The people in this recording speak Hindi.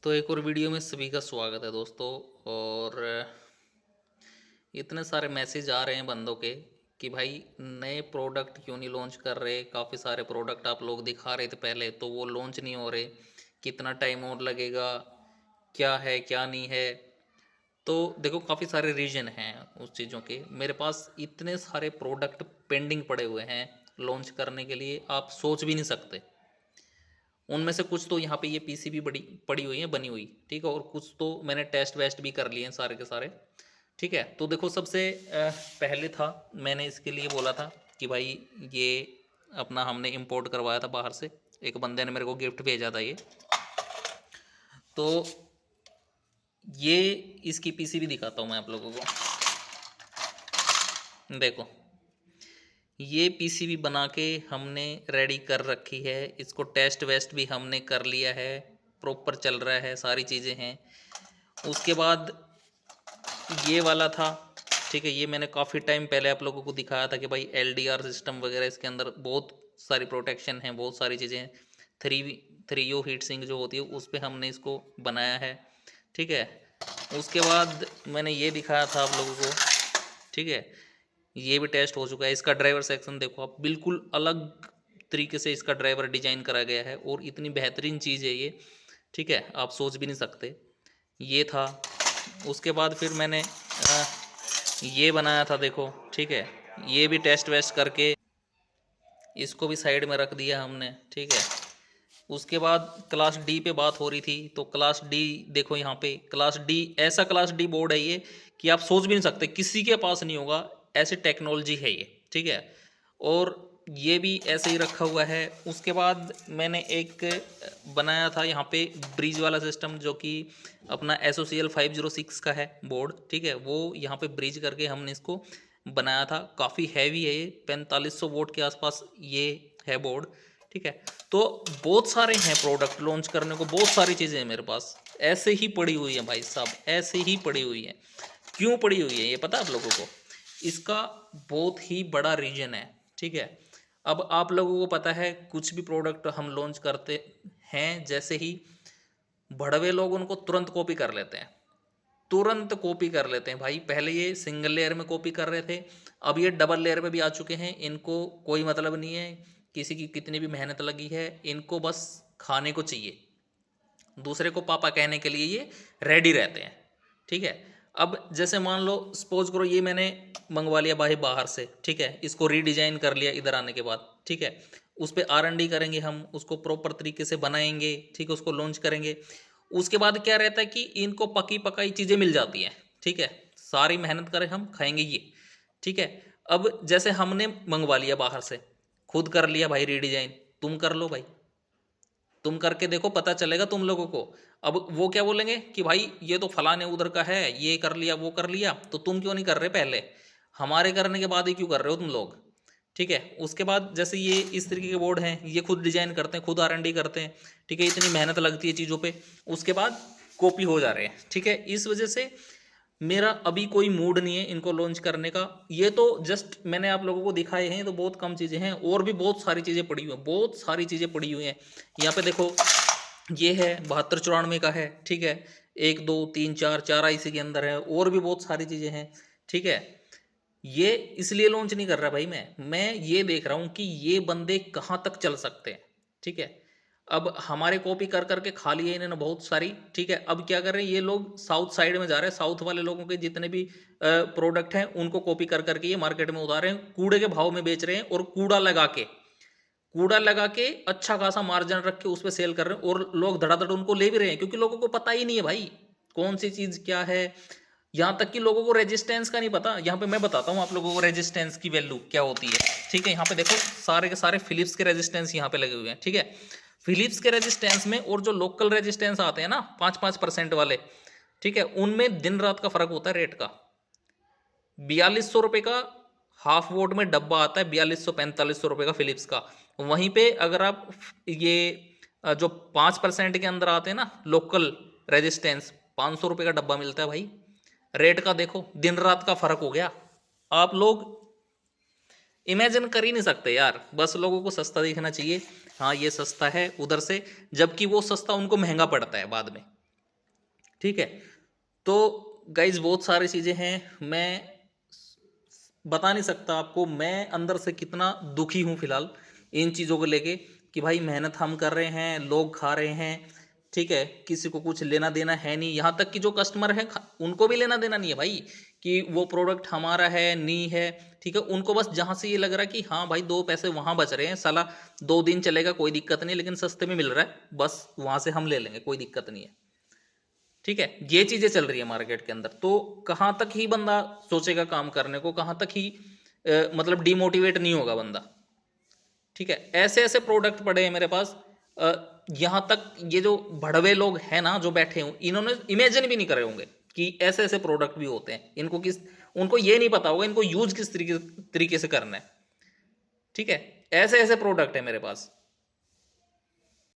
तो एक और वीडियो में सभी का स्वागत है दोस्तों। और इतने सारे मैसेज आ रहे हैं बंदों के कि भाई नए प्रोडक्ट क्यों नहीं लॉन्च कर रहे। काफ़ी सारे प्रोडक्ट आप लोग दिखा रहे थे पहले, तो वो लॉन्च नहीं हो रहे। कितना टाइम और लगेगा, क्या है क्या नहीं है। तो देखो, काफ़ी सारे रीजन हैं उस चीज़ों के। मेरे पास इतने सारे प्रोडक्ट पेंडिंग पड़े हुए हैं लॉन्च करने के लिए, आप सोच भी नहीं सकते। उनमें से कुछ तो यहाँ पे ये पीसीबी बड़ी पड़ी हुई है बनी हुई, ठीक है, और कुछ तो मैंने टेस्ट वेस्ट भी कर लिए हैं सारे के सारे। ठीक है, तो देखो सबसे पहले था, मैंने इसके लिए बोला था कि भाई ये अपना हमने इंपोर्ट करवाया था बाहर से। एक बंदे ने मेरे को गिफ्ट भेजा था ये। तो ये इसकी पीसीबी दिखाता हूँ मैं आप लोगों को। देखो, ये पीसीबी बना के हमने रेडी कर रखी है। इसको टेस्ट वेस्ट भी हमने कर लिया है, प्रॉपर चल रहा है, सारी चीज़ें हैं। उसके बाद ये वाला था, ठीक है, ये मैंने काफ़ी टाइम पहले आप लोगों को दिखाया था कि भाई एलडीआर सिस्टम वगैरह इसके अंदर बहुत सारी प्रोटेक्शन है, बहुत सारी चीज़ें हैं। थ्री थ्री यो हीट सिंक जो होती है उस पर हमने इसको बनाया है, ठीक है। उसके बाद मैंने ये दिखाया था आप लोगों को, ठीक है, ये भी टेस्ट हो चुका है। इसका ड्राइवर सेक्शन देखो आप, बिल्कुल अलग तरीके से इसका ड्राइवर डिजाइन करा गया है और इतनी बेहतरीन चीज़ है ये, ठीक है, आप सोच भी नहीं सकते। ये था। उसके बाद फिर मैंने ये बनाया था, देखो, ठीक है, ये भी टेस्ट वेस्ट करके इसको भी साइड में रख दिया हमने, ठीक है। उसके बाद क्लास डी पे बात हो रही थी, तो क्लास डी देखो यहाँ पे, क्लास डी ऐसा क्लास डी बोर्ड है ये कि आप सोच भी नहीं सकते, किसी के पास नहीं होगा, ऐसी टेक्नोलॉजी है ये, ठीक है। और ये भी ऐसे ही रखा हुआ है। उसके बाद मैंने एक बनाया था यहाँ पे ब्रिज वाला सिस्टम, जो कि अपना एसोसीएल 506 का है बोर्ड, ठीक है। वो यहाँ पे ब्रिज करके हमने इसको बनाया था। काफ़ी हैवी है ये, 4500 वोट के आसपास ये है बोर्ड, ठीक है। तो बहुत सारे हैं प्रोडक्ट लॉन्च करने को, बहुत सारी चीज़ें हैं मेरे पास, ऐसे ही पड़ी हुई है भाई साहब, ऐसे ही पड़ी हुई है। क्यों पड़ी हुई है ये पता है आप लोगों को? इसका बहुत ही बड़ा रीजन है, ठीक है। अब आप लोगों को पता है, कुछ भी प्रोडक्ट हम लॉन्च करते हैं, जैसे ही भड़वे लोग उनको तुरंत कॉपी कर लेते हैं, तुरंत कॉपी कर लेते हैं भाई। पहले ये सिंगल लेयर में कॉपी कर रहे थे, अब ये डबल लेयर में भी आ चुके हैं। इनको कोई मतलब नहीं है किसी की कितनी भी मेहनत लगी है, इनको बस खाने को चाहिए, दूसरे को पापा कहने के लिए ये रेडी रहते हैं, ठीक है। अब जैसे मान लो, सपोज करो ये मैंने मंगवा लिया भाई बाहर से, ठीक है, इसको रीडिजाइन कर लिया इधर आने के बाद, ठीक है। उस पर R&D करेंगे हम, उसको प्रॉपर तरीके से बनाएंगे, ठीक है, उसको लॉन्च करेंगे। उसके बाद क्या रहता है कि इनको पकी पकाई चीज़ें मिल जाती हैं, ठीक है, सारी मेहनत करें हम खाएंगे ये, ठीक है। अब जैसे हमने मंगवा लिया बाहर से, खुद कर लिया भाई रीडिजाइन, तुम कर लो भाई, तुम करके देखो, पता चलेगा तुम लोगों को। अब वो क्या बोलेंगे कि भाई ये तो फलाने उधर का है, ये कर लिया वो कर लिया, तो तुम क्यों नहीं कर रहे पहले, हमारे करने के बाद ही क्यों कर रहे हो तुम लोग, ठीक है। उसके बाद जैसे ये इस तरीके के बोर्ड हैं, ये खुद डिजाइन करते हैं, खुद R&D करते हैं, ठीक है, इतनी मेहनत लगती है चीज़ों पे, उसके बाद कॉपी हो जा रहे हैं, ठीक है। इस वजह से मेरा अभी कोई मूड नहीं है इनको लॉन्च करने का। ये तो जस्ट मैंने आप लोगों को दिखाए हैं, तो बहुत कम चीज़ें हैं, और भी बहुत सारी चीज़ें पड़ी हुई हैं, बहुत सारी चीज़ें पड़ी हुई हैं। यहाँ पे देखो, ये है 7294 का है, ठीक है, 1 2 3 4 IC के अंदर है, और भी बहुत सारी चीज़ें हैं, ठीक है। ये इसलिए लॉन्च नहीं कर रहा भाई, मैं ये देख रहा हूँ कि ये बंदे कहाँ तक चल सकते हैं, ठीक है। अब हमारे कॉपी कर करके खा लिए इन्होंने बहुत सारी, ठीक है। अब क्या कर रहे हैं ये लोग, साउथ साइड में जा रहे हैं, साउथ वाले लोगों के जितने भी प्रोडक्ट हैं उनको कॉपी कर करके ये मार्केट में उतार रहे हैं, कूड़े के भाव में बेच रहे हैं, और कूड़ा लगा के अच्छा खासा मार्जिन रख के उस पर सेल कर रहे हैं, और लोग धड़ाधड़ उनको ले भी रहे हैं, क्योंकि लोगों को पता ही नहीं है भाई कौन सी चीज़ क्या है। यहाँ तक कि लोगों को रेजिस्टेंस का नहीं पता। यहाँ पे मैं बताता हूँ आप लोगों को रेजिस्टेंस की वैल्यू क्या होती है, ठीक है। यहाँ पे देखो, सारे के सारे फिलिप्स के रेजिस्टेंस यहाँ पे लगे हुए हैं, ठीक है। फिलिप्स के रेजिस्टेंस में और जो लोकल रेजिस्टेंस आते हैं ना 5-5% वाले, ठीक है, उनमें दिन रात का फर्क होता है रेट का। 4200 रुपये का हाफ वोट में डब्बा आता है, 4200-4500 रुपये का फिलिप्स का। वहीं पे अगर आप ये जो 5% के अंदर आते हैं ना लोकल रेजिस्टेंस, 500 रुपये का डब्बा मिलता है भाई। रेट का देखो, दिन रात का फर्क हो गया। आप लोग इमेजिन कर ही नहीं सकते यार, बस लोगों को सस्ता दिखना चाहिए, हाँ ये सस्ता है उधर से, जबकि वो सस्ता उनको महंगा पड़ता है बाद में, ठीक है। तो गाइज बहुत सारी चीज़ें हैं, मैं बता नहीं सकता आपको मैं अंदर से कितना दुखी हूँ फिलहाल इन चीज़ों को लेके, कि भाई मेहनत हम कर रहे हैं, लोग खा रहे हैं, ठीक है, किसी को कुछ लेना देना है नहीं, यहाँ तक कि जो कस्टमर है उनको भी लेना देना नहीं है भाई, कि वो प्रोडक्ट हमारा है नहीं है, ठीक है, उनको बस जहाँ से ये लग रहा है कि हाँ भाई 2 पैसे वहाँ बच रहे हैं, साला 2 दिन चलेगा कोई दिक्कत नहीं, लेकिन सस्ते में मिल रहा है, बस वहाँ से हम ले लेंगे, कोई दिक्कत नहीं है। ठीक है, ये चीजें चल रही है मार्केट के अंदर। तो कहाँ तक ही बंदा सोचेगा काम करने को, कहाँ तक ही मतलब डिमोटिवेट नहीं होगा बंदा। ठीक है, ऐसे ऐसे प्रोडक्ट पड़े हैं मेरे पास, यहाँ तक ये जो भड़वे लोग हैं ना जो बैठे हों, इन्होंने इमेजिन भी नहीं करे होंगे कि ऐसे ऐसे प्रोडक्ट भी होते हैं, इनको किस उनको ये नहीं पता होगा इनको यूज किस तरीके से करना है। ठीक है, ऐसे ऐसे प्रोडक्ट है मेरे पास।